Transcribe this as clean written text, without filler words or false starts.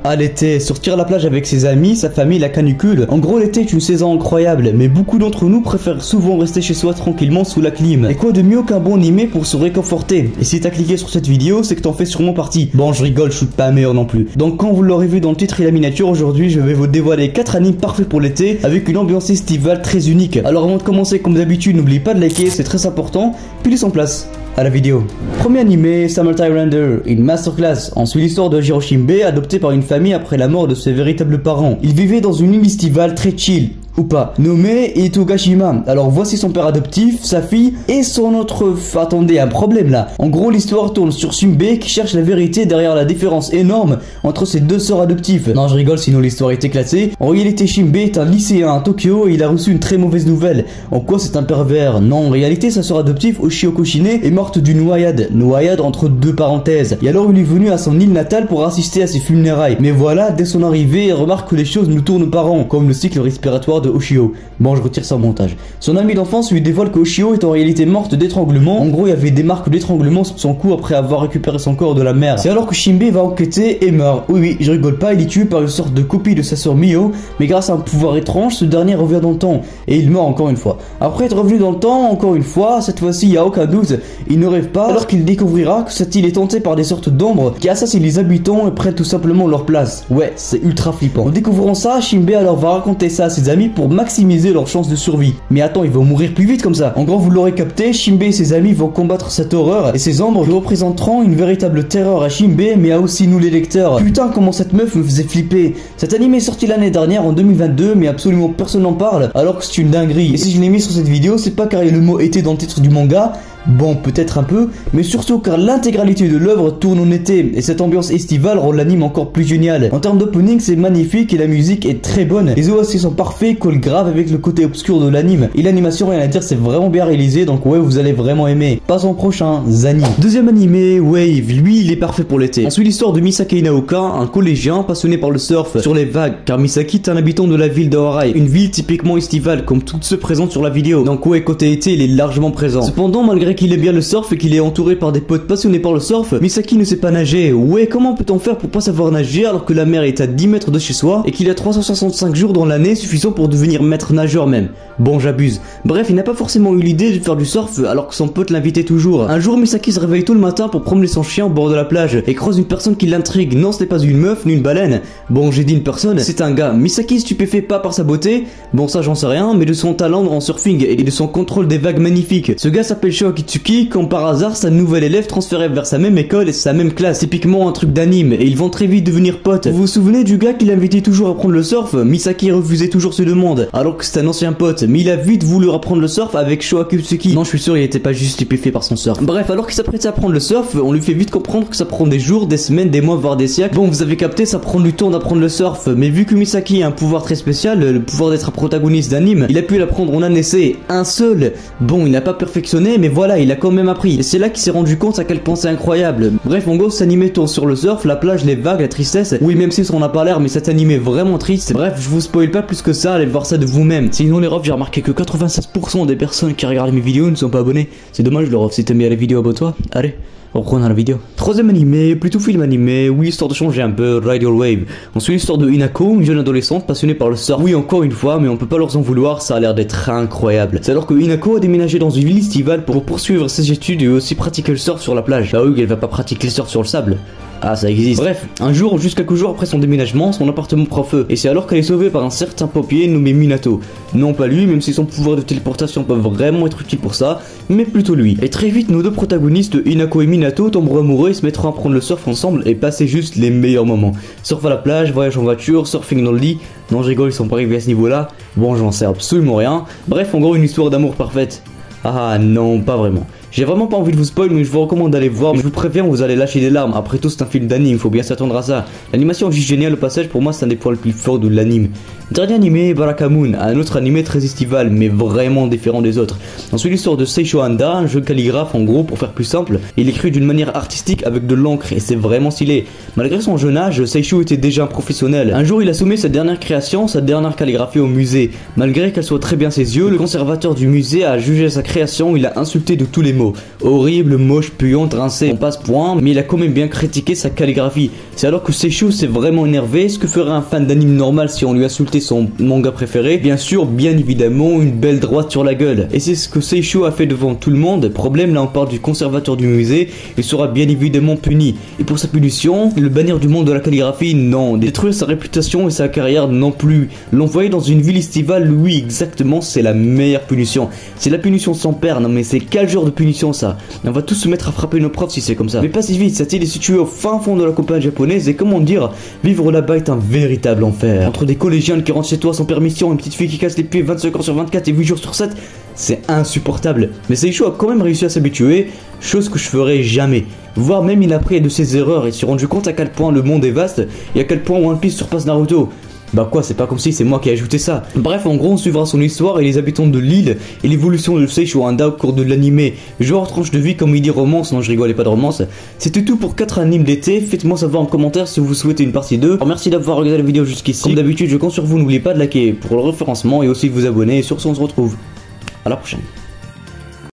À l'été, sortir à la plage avec ses amis, sa famille, la canicule. En gros, l'été est une saison incroyable, mais beaucoup d'entre nous préfèrent souvent rester chez soi tranquillement sous la clim. Et quoi de mieux qu'un bon animé pour se réconforter? Et si t'as cliqué sur cette vidéo, c'est que t'en fais sûrement partie. Bon, je rigole, je suis pas meilleur non plus. Donc quand vous l'aurez vu dans le titre et la miniature, aujourd'hui, je vais vous dévoiler 4 animes parfaits pour l'été, avec une ambiance estivale très unique. Alors avant de commencer, comme d'habitude, n'oubliez pas de liker, c'est très important. Puis laisse en place à la vidéo. Premier animé, Summertime Render, une masterclass. On suit l'histoire de Jiro Shimbe, adopté par une famille après la mort de ses véritables parents. Il vivait dans une île estivale très chill, ou pas, nommé Itogashima. Alors voici son père adoptif, sa fille et son autre... Attendez, un problème là. En gros, l'histoire tourne sur Shimbe qui cherche la vérité derrière la différence énorme entre ses deux sœurs adoptives. Non, je rigole, sinon l'histoire est éclatée. En réalité, Shimbe est un lycéen à Tokyo et il a reçu une très mauvaise nouvelle. En quoi c'est un pervers? Non, en réalité, sa sœur adoptive, Oshio Shine, est morte d'une noyade entre deux parenthèses. Et alors il est venu à son île natale pour assister à ses funérailles. Mais voilà, dès son arrivée, il remarque que les choses ne tournent pas rond, comme le cycle respiratoire de Oshio. Bon, je retire ça au montage. Son ami d'enfance lui dévoile que Oshio est en réalité morte d'étranglement. En gros, il y avait des marques d'étranglement sur son cou après avoir récupéré son corps de la mer. C'est alors que Shimbe va enquêter et meurt. Oui, je rigole pas, il est tué par une sorte de copie de sa sœur Mio, mais grâce à un pouvoir étrange, ce dernier revient dans le temps. Et il meurt encore une fois. Après être revenu dans le temps, encore une fois, cette fois-ci, il n'y a aucun doute, il ne rêve pas alors qu'il découvrira que cette île est hantée par des sortes d'ombres qui assassinent les habitants et prennent tout simplement leur place. Ouais, c'est ultra flippant. En découvrant ça, Shimbe alors va raconter ça à ses amis pour maximiser leurs chances de survie. Mais attends, ils vont mourir plus vite comme ça. En gros, vous l'aurez capté, Shimbe et ses amis vont combattre cette horreur et ces ombres qui représenteront une véritable terreur à Shimbe mais à aussi nous les lecteurs. Putain, comment cette meuf me faisait flipper. Cet anime est sorti l'année dernière en 2022 mais absolument personne n'en parle alors que c'est une dinguerie. Et si je l'ai mis sur cette vidéo, c'est pas car le mot était dans le titre du manga. Bon, peut-être un peu, mais surtout car l'intégralité de l'œuvre tourne en été, et cette ambiance estivale rend l'anime encore plus génial. En termes d'opening, c'est magnifique et la musique est très bonne. Les OST sont parfaits, collent grave avec le côté obscur de l'anime. Et l'animation, rien à dire, c'est vraiment bien réalisé, donc ouais, vous allez vraiment aimer. Passons au prochain, Zani. Deuxième animé, Wave, lui, il est parfait pour l'été. On suit l'histoire de Misaki Inaoka, un collégien passionné par le surf sur les vagues, car Misaki est un habitant de la ville de Harai, une ville typiquement estivale, comme toutes ceux présentes sur la vidéo. Donc ouais, côté été, il est largement présent. Cependant, malgré qu'il aime bien le surf et qu'il est entouré par des potes passionnés par le surf, Misaki ne sait pas nager. Ouais, comment peut-on faire pour pas savoir nager alors que la mer est à 10 mètres de chez soi et qu'il a 365 jours dans l'année suffisant pour devenir maître nageur même? Bon, j'abuse. Bref, il n'a pas forcément eu l'idée de faire du surf alors que son pote l'invitait toujours. Un jour, Misaki se réveille tôt le matin pour promener son chien au bord de la plage et croise une personne qui l'intrigue. Non, ce n'est pas une meuf ni une baleine. Bon, j'ai dit une personne, c'est un gars. Misaki stupéfait pas par sa beauté, bon ça j'en sais rien, mais de son talent en surfing et de son contrôle des vagues magnifiques. Ce gars s'appelle Sho Akitsuki, comme par hasard sa nouvelle élève transférée vers sa même école et sa même classe, typiquement un truc d'anime, et ils vont très vite devenir potes. Vous vous souvenez du gars qui l'invitait toujours à apprendre le surf? Misaki refusait toujours ses demandes, alors que c'est un ancien pote, mais il a vite voulu apprendre le surf avec Sho Akitsuki. Non, je suis sûr il était pas juste stupéfait par son surf. Bref, alors qu'il s'apprêtait à apprendre le surf, on lui fait vite comprendre que ça prend des jours, des semaines, des mois, voire des siècles. Bon, vous avez capté, ça prend du temps d'apprendre le surf, mais vu que Misaki a un pouvoir très spécial, le pouvoir d'être un protagoniste d'anime, il a pu l'apprendre en un essai, un seul. Bon, il n'a pas perfectionné, mais voilà, il a quand même appris. Et c'est là qu'il s'est rendu compte à quel point c'est incroyable. Bref, en gros, cet animé tourne sur le surf, la plage, les vagues, la tristesse. Oui, même si ça en a pas l'air, mais cet animé est vraiment triste. Bref, je vous spoil pas plus que ça, allez voir ça de vous-même. Sinon, les refs, j'ai remarqué que 96% des personnes qui regardent mes vidéos ne sont pas abonnées. C'est dommage, le ref, si t'aimes bien la vidéo, abonne-toi. Allez. Reprenons la vidéo. Troisième animé, plutôt film animé, oui, histoire de changer un peu, Ride Your Wave. On suit l'histoire de Hinako, une jeune adolescente passionnée par le surf. Oui, encore une fois, mais on peut pas leur en vouloir, ça a l'air d'être incroyable. C'est alors que Hinako a déménagé dans une ville estivale pour poursuivre ses études et aussi pratiquer le surf sur la plage. Bah oui, elle va pas pratiquer le surf sur le sable. Ah, ça existe. Bref, un jour, juste quelques jours après son déménagement, son appartement prend feu. Et c'est alors qu'elle est sauvée par un certain pompier nommé Minato. Non pas lui, même si son pouvoir de téléportation peut vraiment être utile pour ça, mais plutôt lui. Et très vite, nos deux protagonistes, Hinako et Minato, tomberont amoureux et se mettront à prendre le surf ensemble et passer juste les meilleurs moments. Surf à la plage, voyage en voiture, surfing dans le lit. Non, je rigole, ils sont pas arrivés à ce niveau-là. Bon, j'en sais absolument rien. Bref, en gros, une histoire d'amour parfaite. Ah non, pas vraiment. J'ai vraiment pas envie de vous spoil, mais je vous recommande d'aller voir. Mais je vous préviens, vous allez lâcher des larmes. Après tout, c'est un film d'anime, faut bien s'attendre à ça. L'animation est juste géniale au passage, pour moi c'est un des points les plus forts de l'anime. Dernier animé, Barakamon, un autre animé très estival mais vraiment différent des autres. On suit l'histoire de Seisho Handa, un jeune calligraphe en gros pour faire plus simple. Il écrit d'une manière artistique avec de l'encre et c'est vraiment stylé. Malgré son jeune âge, Seisho était déjà un professionnel. Un jour il a soumis sa dernière création, sa dernière calligraphie au musée. Malgré qu'elle soit très bien ses yeux, le conservateur du musée a jugé sa création, il a insulté de tous les mots. Horrible, moche, puante, rincé, on passe point, mais il a quand même bien critiqué sa calligraphie. C'est alors que Seisho s'est vraiment énervé. Ce que ferait un fan d'anime normal si on lui insultait son manga préféré? Bien sûr, bien évidemment, une belle droite sur la gueule. Et c'est ce que Seisho a fait devant tout le monde. Problème, là on parle du conservateur du musée, il sera bien évidemment puni. Et pour sa punition, le bannir du monde de la calligraphie, non. Détruire sa réputation et sa carrière, non plus. L'envoyer dans une ville estivale, oui, exactement, c'est la meilleure punition. C'est la punition sans père, non mais c'est quel genre de punition ça? On va tous se mettre à frapper nos profs si c'est comme ça. Mais pas si vite, cette île est située au fin fond de la campagne japonaise et comment dire, vivre là-bas est un véritable enfer. Entre des collégiens qui rentrent chez toi sans permission, une petite fille qui casse les pieds 25 heures sur 24 et 8 jours sur 7, c'est insupportable. Mais Seisho a quand même réussi à s'habituer, chose que je ferais jamais. Voire même il a appris de ses erreurs et s'est rendu compte à quel point le monde est vaste et à quel point One Piece surpasse Naruto. Bah quoi, c'est pas comme si c'est moi qui ai ajouté ça. Bref, en gros, on suivra son histoire et les habitants de l'île et l'évolution de Seisho Handa au cours de l'animé. Genre tranche de vie comme il dit romance, non je rigole, pas de romance. C'était tout pour 4 animes d'été, faites-moi savoir en commentaire si vous souhaitez une partie 2. Alors merci d'avoir regardé la vidéo jusqu'ici. Comme d'habitude, je compte sur vous, n'oubliez pas de liker pour le référencement et aussi de vous abonner. Et sur ce, on se retrouve à la prochaine.